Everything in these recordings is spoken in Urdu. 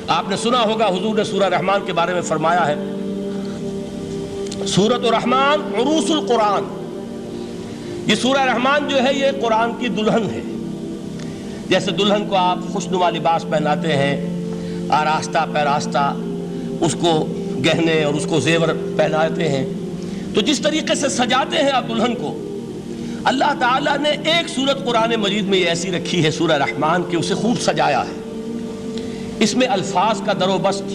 آپ نے سنا ہوگا حضور نے سورہ رحمان کے بارے میں فرمایا ہے، سورۃ الرحمن عروس القرآن، یہ سورہ رحمان جو ہے یہ قرآن کی دلہن ہے۔ جیسے دلہن کو آپ خوشنما لباس پہناتے ہیں، آراستہ پیراستہ اس کو گہنے اور اس کو زیور پہناتے ہیں، تو جس طریقے سے سجاتے ہیں آپ دلہن کو، اللہ تعالیٰ نے ایک سورت قرآن مجید میں یہ ایسی رکھی ہے سورہ رحمان کہ اسے خوب سجایا ہے۔ اس میں الفاظ کا در و بست،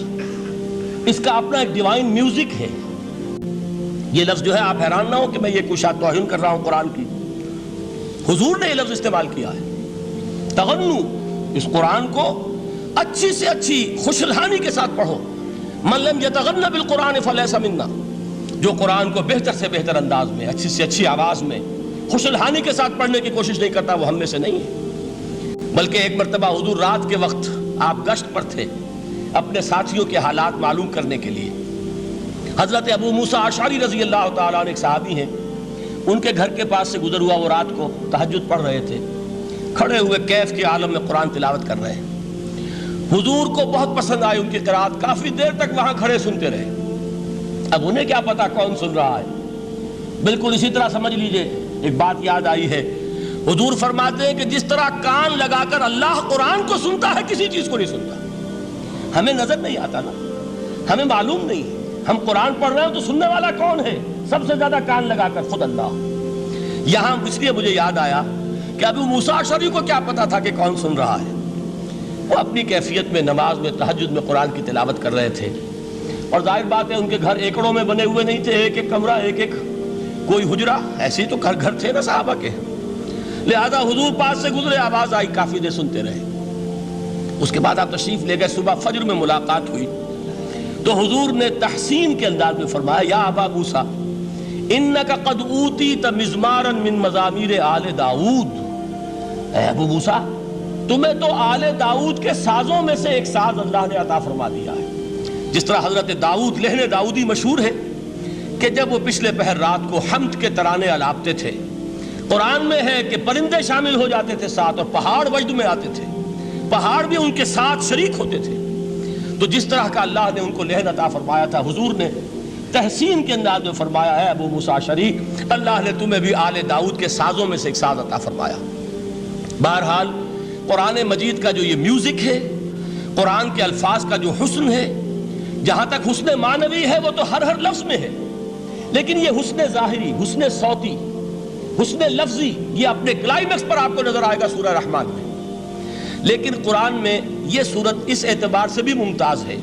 اس کا اپنا ایک ڈیوائن میوزک ہے۔ یہ لفظ جو ہے آپ حیران نہ ہو کہ میں یہ کوئی شاید توہین کر رہا ہوں قرآن کی، حضور نے یہ لفظ استعمال کیا ہے، تغنو، اس قرآن کو اچھی سے اچھی خوشلحانی کے ساتھ پڑھو۔ من لم یتغن بالقرآن فلیس منا، جو قرآن کو بہتر سے بہتر انداز میں، اچھی سے اچھی آواز میں، خوشلحانی کے ساتھ پڑھنے کی کوشش نہیں کرتا، وہ ہم میں سے نہیں ہے۔ بلکہ ایک مرتبہ حضور رات کے وقت آپ گشت پر تھے اپنے ساتھیوں کے حالات معلوم کرنے کے لیے۔ حضرت ابو موسیٰ اشعری رضی اللہ تعالیٰ عنہ ایک صحابی ہیں، ان کے گھر کے پاس سے گزر ہوا، وہ رات کو تہجد پڑھ رہے تھے، کھڑے ہوئے کیف کے عالم میں قرآن تلاوت کر رہے ہیں۔ حضور کو بہت پسند آئی ان کی قرات، کافی دیر تک وہاں کھڑے سنتے رہے۔ اب انہیں کیا پتا کون سن رہا ہے، بالکل اسی طرح سمجھ لیجئے ایک بات یاد آئی ہے، حضور فرماتے ہیں کہ جس طرح کان لگا کر اللہ قرآن کو سنتا ہے کسی چیز کو نہیں سنتا۔ ہمیں نظر نہیں آتا نا، ہمیں معلوم نہیں ہے، ہم قرآن پڑھ رہے ہیں تو سننے والا کون ہے؟ سب سے زیادہ کان لگا کر خود اللہ۔ یہاں اس لیے مجھے یاد آیا کہ ابو موسیٰ اشعری کو کیا پتا تھا کہ کون سن رہا ہے؟ وہ اپنی کیفیت میں نماز میں تہجد میں قرآن کی تلاوت کر رہے تھے، اور ظاہر بات ہے ان کے گھر ایکڑوں میں بنے ہوئے نہیں تھے، ایک ایک کمرہ، ایک ایک کوئی حجرہ، ایسے ہی تو گھر تھے نا صحابہ کے، لہذا حضور پاس سے گزرے، آواز آئی، کافی دیر سنتے رہے۔ اس کے بعد آپ تشریف لے گئے، صبح فجر میں ملاقات ہوئی تو حضور نے تحسین کے انداز میں فرمایا، یا ابا موسیٰ انک قد اوتیت مزمارا من مزامیر آل داؤد، اے ابو موسیٰ تمہیں تو آل داؤد کے سازوں میں سے ایک ساز اللہ نے عطا فرما دیا ہے۔ جس طرح حضرت داؤد لہن داؤدی مشہور ہے کہ جب وہ پچھلے پہر رات کو حمد کے ترانے الاپتے تھے، قرآن میں ہے کہ پرندے شامل ہو جاتے تھے ساتھ، اور پہاڑ وجد میں آتے تھے، پہاڑ بھی ان کے ساتھ شریک ہوتے تھے۔ تو جس طرح کا اللہ نے ان کو لہن عطا فرمایا تھا، حضور نے تحسین کے انداز میں فرمایا ہے، ابو موسیٰ اشعری اللہ نے تمہیں بھی آل داؤد کے سازوں میں سے ایک ساز عطا فرمایا۔ بہرحال قرآن مجید کا جو یہ میوزک ہے، قرآن کے الفاظ کا جو حسن ہے، جہاں تک حسن معنوی ہے وہ تو ہر لفظ میں ہے، لیکن یہ حسن ظاہری، حسن صوتی، حسن لفظی، یہ اپنے کلائمیکس پر آپ کو نظر آئے گا سورہ رحمان میں۔ لیکن قرآن میں یہ سورت اس اعتبار سے بھی ممتاز ہے،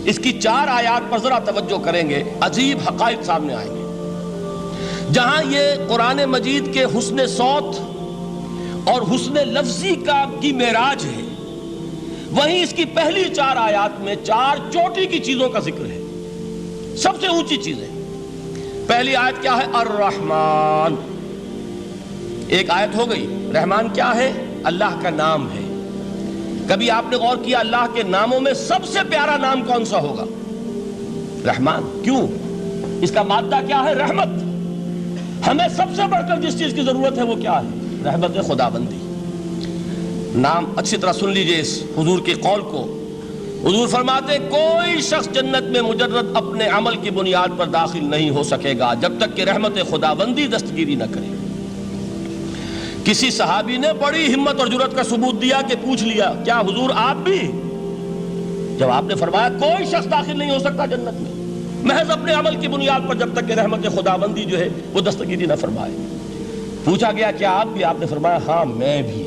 اس کی 4 آیات پر ذرا توجہ کریں گے، عجیب حقائق سامنے آئیں گے۔ جہاں یہ قرآن مجید کے حسن صوت اور حسن لفظی کی معراج ہے، وہیں اس کی پہلی 4 آیات میں 4 چوٹی کی چیزوں کا ذکر ہے، سب سے اونچی چیزیں۔ پہلی آیت کیا ہے؟ الرحمن، ایک آیت ہو گئی۔ رحمان کیا ہے؟ اللہ کا نام ہے۔ کبھی آپ نے غور کیا اللہ کے ناموں میں سب سے پیارا نام کون سا ہوگا؟ رحمان۔ کیوں؟ اس کا مادہ کیا ہے؟ رحمت۔ ہمیں سب سے بڑھ کر جس چیز کی ضرورت ہے وہ کیا ہے؟ رحمت خداوندی۔ نام اچھی طرح سن لیجئے اس حضور کے قول کو۔ حضور فرماتے ہیں کوئی شخص جنت میں مجرد اپنے عمل کی بنیاد پر داخل نہیں ہو سکے گا جب تک کہ رحمت خداوندی دستگیری نہ کرے۔ کسی صحابی نے بڑی ہمت اور جرأت کا ثبوت دیا کہ پوچھ لیا، کیا حضور آپ بھی؟ جب آپ نے فرمایا کوئی شخص داخل نہیں ہو سکتا جنت میں محض اپنے عمل کی بنیاد پر جب تک کہ رحمت خداوندی جو ہے وہ دستگیری نہ فرمائے۔ پوچھا گیا کیا آپ بھی؟ آپ نے فرمایا ہاں میں بھی۔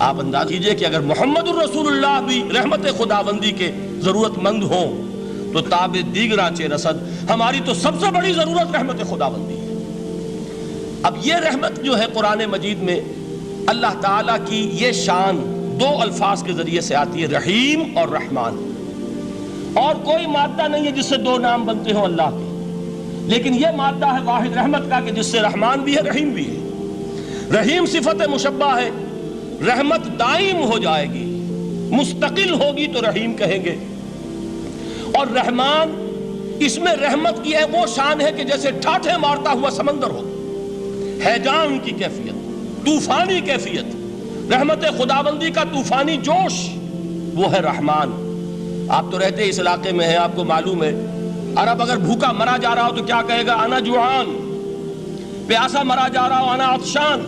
آپ انداز کیجئے کہ اگر محمد الرسول اللہ بھی رحمت خداوندی کے ضرورت مند ہوں تو تاب دیگراں چے رسد، ہماری تو سب سے بڑی ضرورت رحمت خداوندی ہے۔ اب یہ رحمت جو ہے قرآن مجید میں اللہ تعالیٰ کی یہ شان 2 الفاظ کے ذریعے سے آتی ہے، رحیم اور رحمان۔ اور کوئی مادہ نہیں ہے جس سے 2 نام بنتے ہوں اللہ کے، لیکن یہ مادہ ہے واحد رحمت کا کہ جس سے رحمان بھی ہے رحیم بھی ہے۔ رحیم صفت مشبہ ہے، رحمت دائم ہو جائے گی، مستقل ہوگی تو رحیم کہیں گے، اور رحمان اس میں رحمت کی ہے وہ شان ہے کہ جیسے ٹھاٹھے مارتا ہوا سمندر ہو، ہیجان کی کیفیت، طوفانی کیفیت، رحمت خداوندی کا طوفانی جوش، وہ ہے رحمان۔ آپ تو رہتے اس علاقے میں ہیں، آپ کو معلوم ہے عرب اگر بھوکا مرا جا رہا ہو تو کیا کہے گا؟ انا جوعان۔ پیاسا مرا جا رہا ہو انا عطشان۔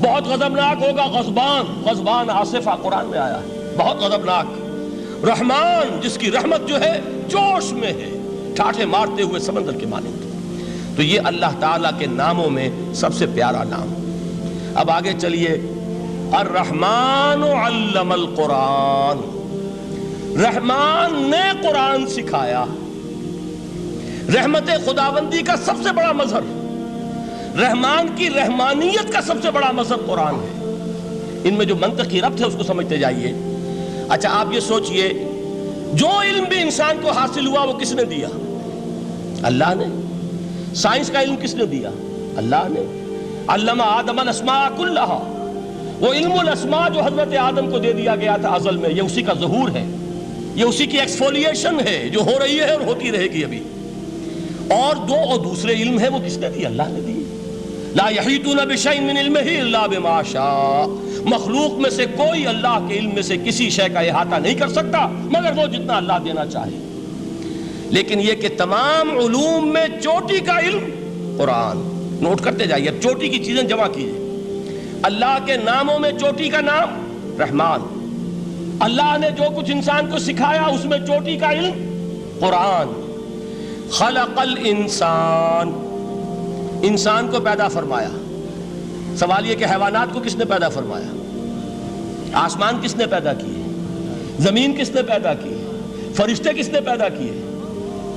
بہت غضبناک ہوگا غضبان، غضبان آصفہ قرآن میں آیا ہے، بہت غضبناک۔ رحمان جس کی رحمت جو ہے جوش میں ہے، ٹھاٹھے مارتے ہوئے سمندر کے مانند۔ تو یہ اللہ تعالیٰ کے ناموں میں سب سے پیارا نام۔ اب آگے چلیے، الرحمن علم القرآن، رحمان نے قرآن سکھایا۔ رحمت خداوندی کا سب سے بڑا مظہر، رحمان کی رحمانیت کا سب سے بڑا مظہر قرآن ہے۔ ان میں جو منطقی ربط ہے اس کو سمجھتے جائیے۔ اچھا آپ یہ سوچئے، جو علم بھی انسان کو حاصل ہوا وہ کس نے دیا؟ اللہ نے۔ سائنس کا علم کس نے دیا؟ اللہ نے۔ علم آدم الاسماء کلہا، وہ علم الاسماء جو حضرت آدم کو دے دیا گیا تھا ازل میں، یہ اسی کا ظہور ہے، یہ اسی کی ایکسفولیشن ہے جو ہو رہی ہے اور ہوتی رہے گی ابھی۔ اور دوسرے علم ہے وہ کس نے دی؟ اللہ نے دی۔ لا یحیطون بشیء من علمہ الا بما شاء، مخلوق میں سے کوئی اللہ کے علم میں سے کسی شے کا احاطہ نہیں کر سکتا مگر وہ جتنا اللہ دینا چاہے۔ لیکن یہ کہ تمام علوم میں چوٹی کا علم قرآن۔ نوٹ کرتے جائیے، اب چوٹی کی چیزیں جمع کیجیے۔ اللہ کے ناموں میں چوٹی کا نام رحمان، اللہ نے جو کچھ انسان کو سکھایا اس میں چوٹی کا علم قرآن۔ خلق الانسان، انسان کو پیدا فرمایا۔ سوال یہ کہ حیوانات کو کس نے پیدا فرمایا؟ آسمان کس نے پیدا کیے؟ زمین کس نے پیدا کی؟ فرشتے کس نے پیدا کیے؟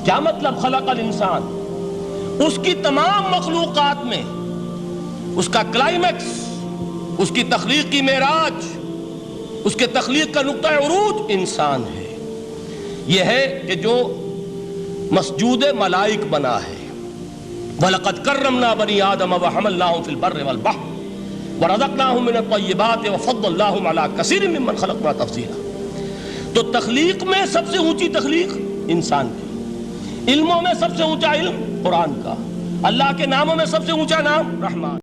کیا مطلب خلق الانسان؟ اس کی تمام مخلوقات میں اس کا کلائمیکس، اس کی تخلیق کی معراج، اس کے تخلیق کا نقطہ عروج انسان ہے۔ یہ ہے کہ جو مسجود ملائک بنا ہے۔ وَلَقَدْ كَرَّمْنَا بَنِي آدَمَ وَحَمَلْنَاهُمْ فِي الْبَرِّ وَالْبَحْرِ وَرَزَقْنَاهُمْ مِنَ الطَّيِّبَاتِ وَفَضَّلْنَاهُمْ عَلَى كَثِيرٍ مِّمَّنْ خَلَقْنَا تَفْضِيلًا۔ تو تخلیق میں سب سے اونچی تخلیق انسان کی، علموں میں سب سے اونچا علم قرآن کا، اللہ کے ناموں میں سب سے اونچا نام رحمان۔